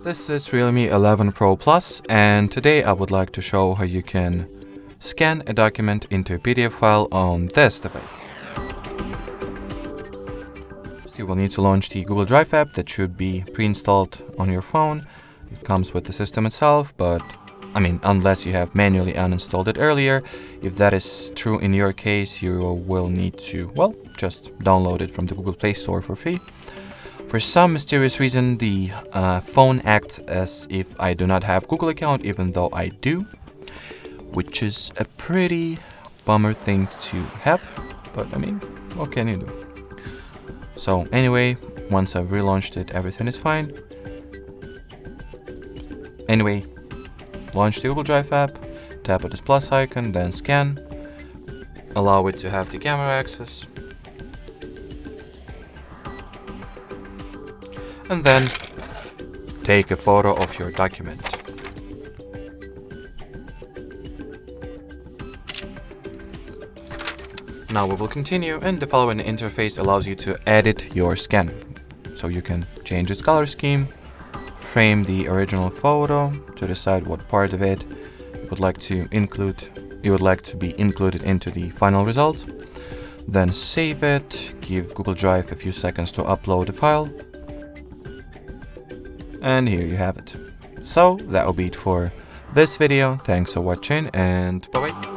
This is Realme 11 Pro Plus, and today I would like to show how you can scan a document into a PDF file on this device. So you will need to launch the Google Drive app that should be pre-installed on your phone. It comes with the system itself, but unless you have manually uninstalled it earlier. If that is true in your case, you will need to, just download it from the Google Play Store for free. For some mysterious reason, the phone acts as if I do not have Google account, even though I do, which is a pretty bummer thing to have, but what can you do? So anyway, once I've relaunched it, everything is fine. Anyway, launch the Google Drive app, tap on this plus icon, then scan, allow it to have the camera access, and then take a photo of your document. Now we will continue, and the following interface allows you to edit your scan. So you can change its color scheme, frame the original photo to decide what part of it you would like to be included into the final result. Then save it, give Google Drive a few seconds to upload the file. And here you have it. So that will be it for this video. Thanks for watching, and bye bye.